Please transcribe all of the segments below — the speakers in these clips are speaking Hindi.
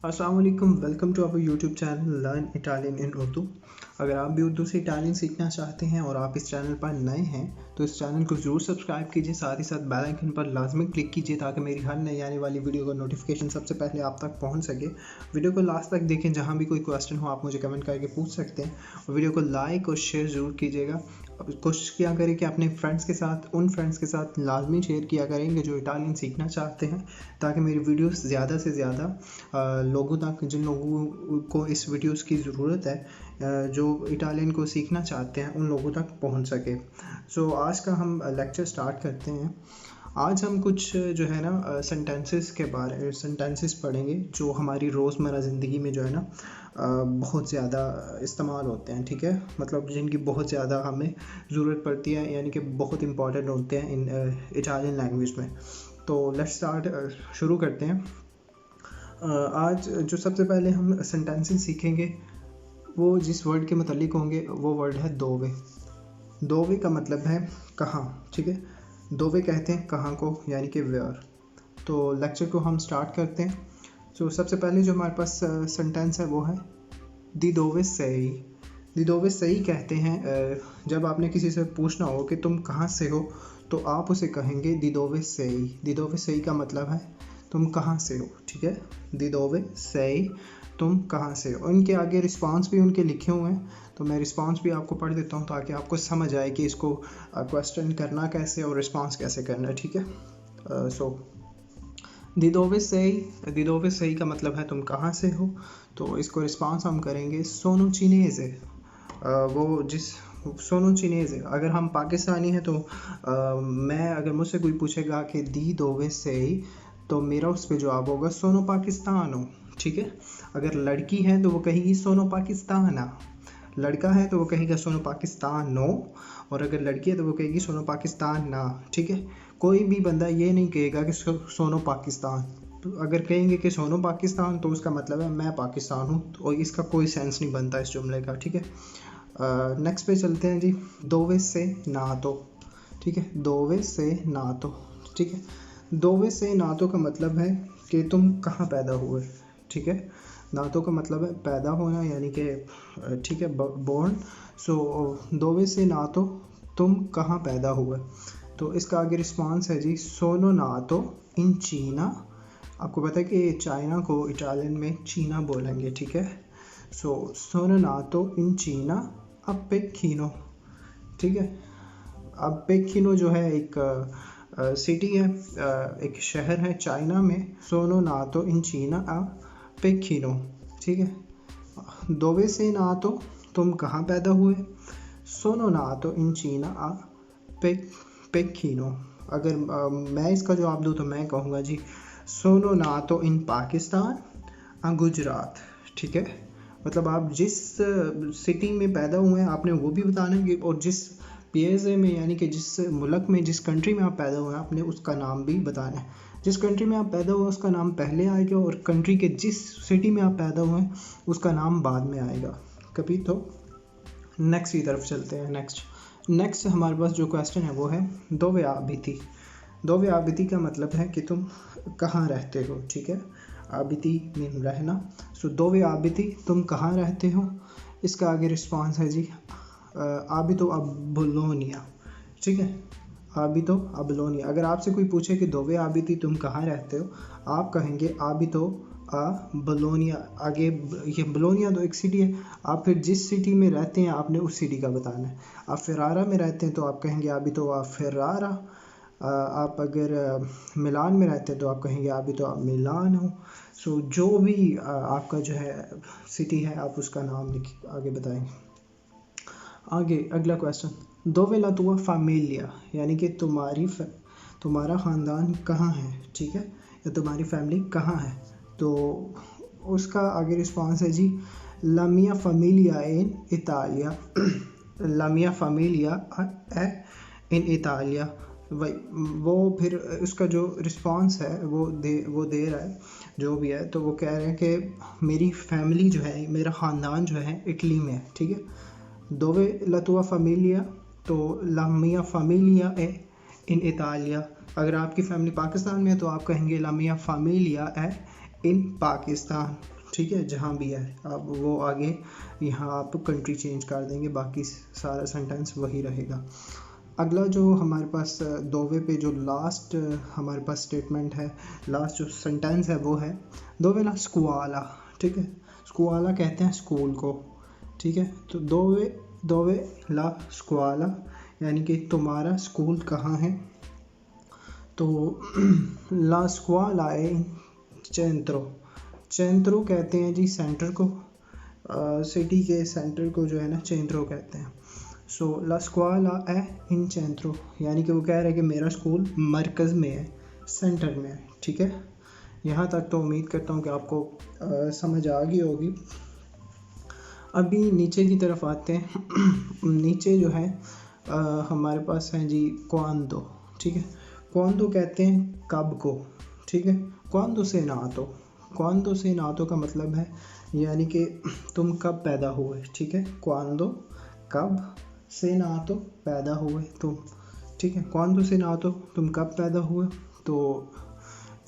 अस्सलाम वालेकुम, welcome to our YouTube channel learn Italian in Urdu. अगर आप भी उर्दू से इटालियन सीखना चाहते हैं और आप इस चैनल पर नए हैं तो इस चैनल को ज़रूर सब्सक्राइब कीजिए, साथ ही साथ बेल आइकन पर लाजमी क्लिक कीजिए ताकि मेरी हर नई आने वाली वीडियो का नोटिफिकेशन सबसे पहले आप तक पहुंच सके। वीडियो को लास्ट तक देखें, जहां भी कोई क्वेश्चन हो आप मुझे कमेंट करके पूछ सकते हैं और वीडियो को लाइक और शेयर ज़रूर कीजिएगा। कोशिश किया करें कि अपने फ्रेंड्स के साथ उन फ्रेंड्स के साथ लाजमी शेयर किया करेंगे जो इटालियन सीखना चाहते हैं, ताकि मेरी वीडियोस ज़्यादा से ज़्यादा लोगों तक, जिन लोगों को इस वीडियोस की ज़रूरत है, जो इटालियन को सीखना चाहते हैं, उन लोगों तक पहुंच सके। सो आज का हम लेक्चर स्टार्ट करते हैं। आज हम कुछ जो है ना सेंटेंसेस पढ़ेंगे जो हमारी रोज़मर्रा ज़िंदगी में जो है ना बहुत ज़्यादा इस्तेमाल होते हैं। ठीक है, मतलब जिनकी बहुत ज़्यादा हमें ज़रूरत पड़ती है, यानी कि बहुत इंपॉर्टेंट होते हैं इन इटालियन लैंग्वेज में। तो लेट्स स्टार्ट, शुरू करते हैं। आज जो सबसे पहले हम सेंटेंसेस सीखेंगे वो जिस वर्ड के मतलब होंगे वो वर्ड है दोवे। दोवे का मतलब है कहाँ। ठीक है, दोवे कहते हैं कहाँ को, यानी कि वेयर। तो लेक्चर को हम स्टार्ट करते हैं। तो सबसे पहले जो हमारे पास सेंटेंस है वो है दी दोवे सेई। दी दोवे सेई कहते हैं जब आपने किसी से पूछना हो कि तुम कहाँ से हो तो आप उसे कहेंगे दी दोवे सेई। दी दोवे सेई का मतलब है तुम कहाँ से हो। ठीक है, दी दोवे सेई, तुम कहाँ से हो। इनके आगे रिस्पांस भी उनके लिखे हुए हैं, तो मैं रिस्पांस भी आपको पढ़ देता हूँ ताकि आपको समझ आए कि इसको क्वेश्चन करना कैसे और रिस्पांस कैसे करना है। ठीक है, सो दी दोवे सेई का मतलब है तुम कहाँ से हो। तो इसको रिस्पांस हम करेंगे सोनो चीनेज़े। वो जिस सोनो चीनेज़े, अगर हम पाकिस्तानी हैं तो मैं, अगर मुझसे कोई पूछेगा कि दी दोवे सेई, तो मेरा उस पर जवाब होगा सोनो पाकिस्तानो। ठीक है, अगर लड़की है तो वो कहेगी सोनो पाकिस्ताना, लड़का है तो वो कहेगा सोनो पाकिस्तानो, और अगर लड़की है तो वो कहेगी सोनो पाकिस्तान ना। ठीक है, कोई भी बंदा ये नहीं कहेगा कि सोनो पाकिस्तान। तो अगर कहेंगे कि सोनो पाकिस्तान तो उसका मतलब है मैं पाकिस्तान हूँ, और इसका कोई सेंस नहीं बनता इस जुमले का। ठीक है, नेक्स्ट पे चलते हैं जी। दोवे से नातो। ठीक है, दोवे से नातो। ठीक है, दोवे से नातो का मतलब है कि तुम कहाँ पैदा हुए। ठीक है, नातो का मतलब है पैदा होना, यानी कि ठीक है, बोर्न। सो दोवे से नातो, तुम कहाँ पैदा हुए। तो इसका आगे रिस्पांस है जी सोनो नातो इन चीना। आपको पता है कि चाइना को इटालियन में चीना बोलेंगे। ठीक है, सो सोनो नातो इन चीना अपेक्किनो। ठीक है, अपेक्किनो जो है एक सिटी है, एक शहर है चाइना में। सोनो नातो इन चीना अपेक्किनो। ठीक है, दोवे से नातो, तुम कहाँ पैदा हुए। सोनो नातो इन चीना अपेक्किनो। अगर मैं इसका जवाब दूँ तो मैं कहूँगा जी सोनो नातो इन पाकिस्तान गुजरात। ठीक है, मतलब आप जिस सिटी में पैदा हुए हैं आपने वो भी बताना है, और जिस पीएसए में, यानी कि जिस मुल्क में, जिस कंट्री में आप पैदा हुए हैं, आपने उसका नाम भी बताना है। जिस कंट्री में आप पैदा हुए उसका नाम पहले आएगा, और कंट्री के जिस सिटी में आप पैदा हुए हैं उसका नाम बाद में आएगा कभी। तो नेक्स्ट की तरफ चलते हैं। नेक्स्ट हमारे पास जो क्वेश्चन है वो है दोवे आबिती। दोवे आबिती का मतलब है कि तुम कहाँ रहते हो। ठीक है, आबिती मीन रहना। सो दोवे आबिती, तुम कहाँ रहते हो। इसका आगे रिस्पांस है जी आबितो अबलोनिया। ठीक है, आबितो अबलोनिया। अगर आपसे कोई पूछे कि दोवे आबिती तुम कहाँ रहते हो, आप कहेंगे आबितो बलोनिया। आगे ये बलोनिया तो एक सिटी है, आप फिर जिस सिटी में रहते हैं आपने उस सिटी का बताना है। आप फेरारा में रहते हैं तो आप कहेंगे आबितो आ फेरारा। आप अगर मिलान में रहते हैं तो आप कहेंगे आबितो आ मिलानो। सो जो भी आपका जो है सिटी है आप उसका नाम आगे बताएंगे। आगे अगला क्वेश्चन, दोवे ला तुआ फैमिलिया, यानी कि तुम्हारा ख़ानदान कहाँ है। ठीक है, या तुम्हारी फैमिली कहाँ है। तो उसका आगे रिस्पांस है जी ला मिया फैमिलिया इन इतालिया। ला मिया फैमिलिया इन इतालिया। वो फिर उसका जो रिस्पांस है वो दे रहा है, जो भी है। तो वो कह रहे हैं कि मेरी फैमिली जो है, मेरा ख़ानदान जो है इटली में है। ठीक है, दोवे ला तुआ फैमिलिया, तो ला मिया फैमिलिया इन इतालिया। अगर आपकी फैमिली पाकिस्तान में है तो आप कहेंगे ला मिया फैमिलिया इन पाकिस्तान। ठीक है, जहाँ भी है अब वो आगे यहाँ आप कंट्री चेंज कर देंगे, बाकी सारा सेंटेंस वही रहेगा। अगला जो हमारे पास दोवे पे जो लास्ट हमारे पास स्टेटमेंट है, लास्ट जो सेंटेंस है वो है दोवे ला स्कुआला। ठीक है, स्कुआला कहते हैं स्कूल को। ठीक है, तो दोवे ला स्कुआला यानी कि तुम्हारा स्कूल कहाँ है। तो ला स्कुआला ए चेंट्रो, चेंट्रो कहते हैं जी सेंटर को, सिटी के सेंटर को जो है ना चेंट्रो कहते हैं। सो ला स्कुआला ए इन चेंट्रो यानी कि वो कह रहे हैं कि मेरा स्कूल मरकज़ में है, सेंटर में है। ठीक है, यहाँ तक तो उम्मीद करता हूँ कि आपको समझ आ गई होगी। अभी नीचे की तरफ आते हैं। नीचे जो है हमारे पास है जी क्वांदो। ठीक है, क्वांदो कहते हैं कब को। ठीक है, क्वांदो से नातो, क्वांदो से नातो का मतलब है यानी कि तुम कब पैदा हुए। ठीक है, क्वांदो कब, से नातो पैदा हुए तुम। ठीक है, क्वांदो से नातो तुम कब पैदा हुए। तो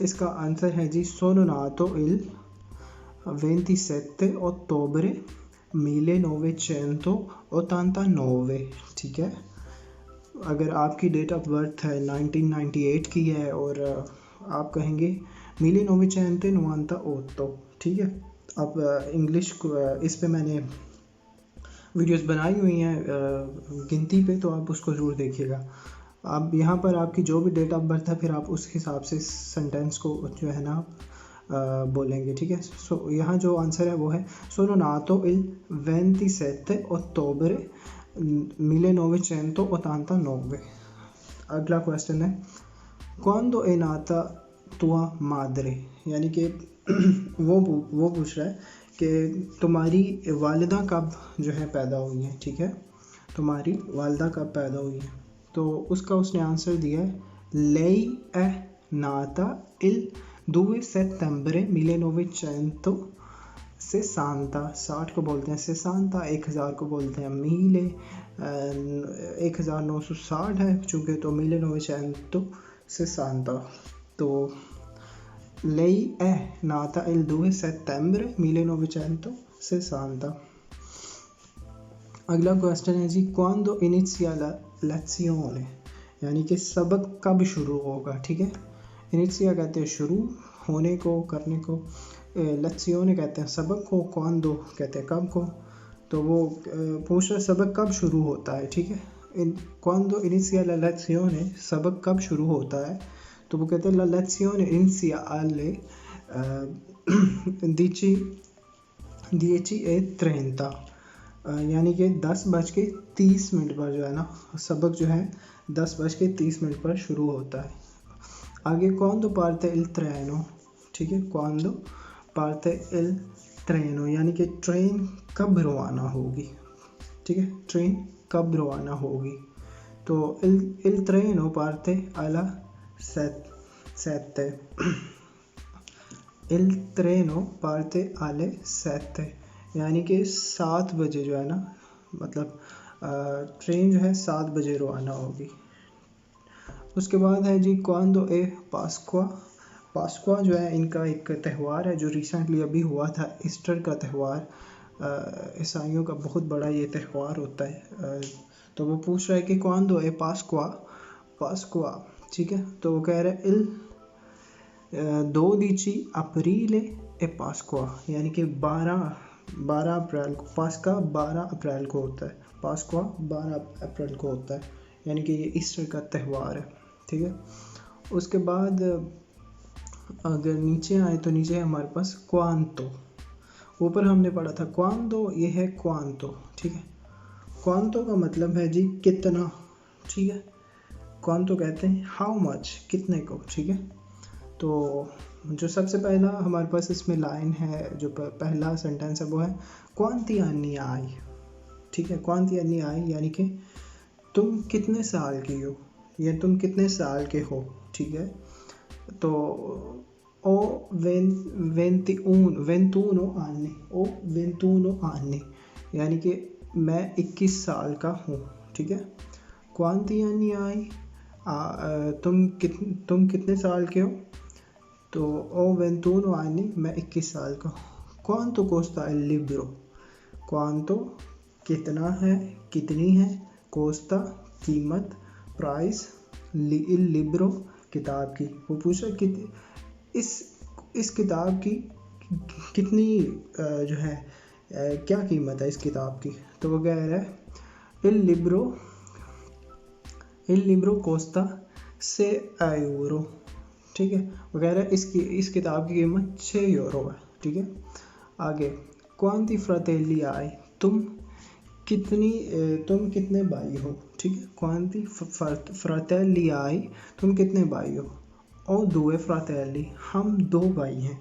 इसका आंसर है जी सोनो नातो इल 27 ottobre 1989। ठीक है, अगर आपकी डेट ऑफ बर्थ है 1998 की है और आप कहेंगे 1998। ठीक है, अब इंग्लिश इस पे मैंने वीडियोस बनाई हुई हैं गिनती पे, तो आप उसको ज़रूर देखिएगा। अब यहाँ पर आपकी जो भी डेट ऑफ बर्थ है फिर आप उस हिसाब से सेंटेंस को जो है ना बोलेंगे। ठीक है, सो यहाँ जो आंसर है वो है सोनो नातो इल 27 ottobre 1989। अगला क्वेश्चन है क्वांदो ए नाता तुआ मादरे, यानी कि वो पूछ रहा है कि तुम्हारी वालिदा कब जो है पैदा हुई है। ठीक है, तुम्हारी वालिदा कब पैदा हुई है। तो उसका उसने आंसर दिया है लेई ए नाता इल 2 settembre 1960। 60 को बोलते हैं 60, 1000 को बोलते हैं मीले, 1960 है चूँकि, तो 1960। तो lei è nata il 2 settembre 1960। अगला क्वेश्चन है जी क्वांदो इनिशिया लेzione, यानी कि सबक कब शुरू होगा। ठीक है, इनिशिया कहते हैं शुरू होने को, करने को, लेzione कहते हैं सबक को, क्वांदो कहते हैं कब को। तो वो पूछ रहा सबक कब शुरू होता है। ठीक है, क्वांदो इनिशिया लेzione सबक कब शुरू होता है। तो वो कहते हैं la lezione inizia alle 10:30, यानी कि 10:30 पर जो है ना सबक जो है 10:30 पर शुरू होता है। आगे quando parte il treno। ठीक है, quando parte il treno यानी कि ट्रेन कब रवाना होगी। ठीक है, ट्रेन कब रवाना होगी। तो il treno parte alla 7। il treno parte alle 7 यानी कि 7 बजे जो है ना, मतलब ट्रेन जो है 7 बजे रवाना होगी। उसके बाद है जी क्वांदो ए पास्कुआ। पास्कुआ जो है इनका एक त्यौहार है जो रिसेंटली अभी हुआ था, ईस्टर का त्यौहार। ईसाइयों का बहुत बड़ा ये त्यौहार होता है। तो वो पूछ रहा है कि क्वांदो ए पास्कुआ, पास्कुआ। ठीक है, तो वो कह रहे हैं इल 12 aprile e Pasqua, यानी कि 12 अप्रैल को। पास्का 12 अप्रैल को होता है, पास्कुआ 12 अप्रैल को होता है, यानी कि ये ईस्टर का त्यौहार है। ठीक है, उसके बाद अगर नीचे आए तो नीचे है हमारे पास क्वांतो। ऊपर हमने पढ़ा था क्वांदो, ये है क्वांतो। ठीक है, क्वांतो का मतलब है जी कितना। ठीक है, क्वांतो कहते हैं हाउ मच, कितने को। ठीक है, तो जो सबसे पहला हमारे पास इसमें लाइन है, जो पहला सेंटेंस है वो है क्वांती अन्नी आई। ठीक है, क्वांती अन्नी आई यानी कि तुम कितने साल की हो या तुम कितने साल के हो। ठीक है, तो ओ वेंतूनो आने, ओ वेंतूनो आने यानी कि मैं 21 साल का हूँ। ठीक है, क्वांती अन्नी आई तुम कितने साल के हो। तो ओ वेंतूनो आने मैं 21 साल का। क्वांतो कोस्ता एल लिब्रो, क्वांतो कितना है, कितनी है, कोस्ता कीमत, प्राइस, इल लिब्रो किताब की। वो पूछा कि इस किताब की कितनी जो है क्या कीमत है इस किताब की। तो वो कह रहा है इल लिब्रो कोस्ता से €6, ठीक है। वो कह रहा है इस किताब की कीमत €6 है, ठीक है। आगे क्वांती फ्रातेली आई, तुम कितने भाई हो, ठीक है। क्वांती फ्रातेली आई, तुम कितने भाई हो। ओ दुए फ्रातेली, हम 2 भाई हैं,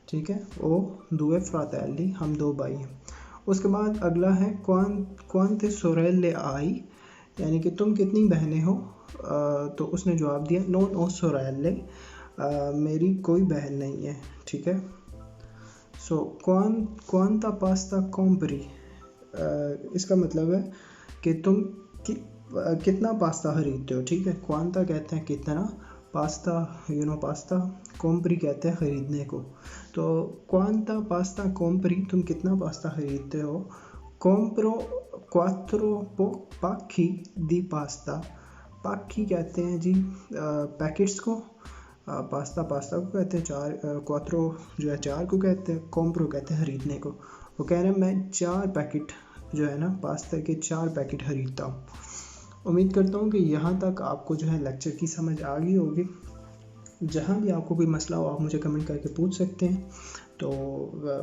ठीक है। ओ दुए फ्रातेली, हम 2 भाई हैं। उसके बाद अगला है क्वांते सोरेले आई, यानी कि तुम कितनी बहनें हो। तो उसने जवाब दिया नॉन ओ सोरेले, मेरी कोई बहन नहीं है, ठीक है। सो क्वांता पास्ता कॉम्प्री, इसका मतलब है कि तुम कितना पास्ता खरीदते हो, ठीक है। क्वांता कहते हैं कितना, पास्ता पास्ता, कॉम्प्री कहते हैं खरीदने को। तो क्वांता पास्ता कॉम्प्री, तुम कितना पास्ता खरीदते हो। कॉम्प्रो क्वात्रो पाक्की दी पास्ता, पाक्की कहते हैं जी पैकेट्स को, पास्ता को कहते हैं 4, क्वात्रो जो है 4 को कहते हैं, कॉम्प्रो कहते हैं खरीदने को। वो कह रहे हैं मैं 4 पैकेट जो है ना पास्ता के 4 पैकेट खरीदता हूँ। उम्मीद करता हूँ कि यहाँ तक आपको जो है लेक्चर की समझ आ गई होगी। जहाँ भी आपको कोई मसला हो आप मुझे कमेंट करके पूछ सकते हैं। तो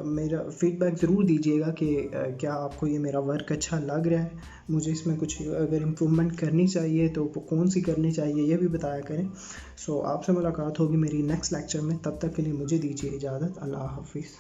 मेरा फीडबैक ज़रूर दीजिएगा कि क्या आपको ये मेरा वर्क अच्छा लग रहा है, मुझे इसमें कुछ अगर इम्प्रूवमेंट करनी चाहिए तो कौन सी करनी चाहिए ये भी बताया करें। सो आपसे मुलाकात होगी मेरी नेक्स्ट लेक्चर में, तब तक के लिए मुझे दीजिए इजाज़त। अल्लाह हाफिज़।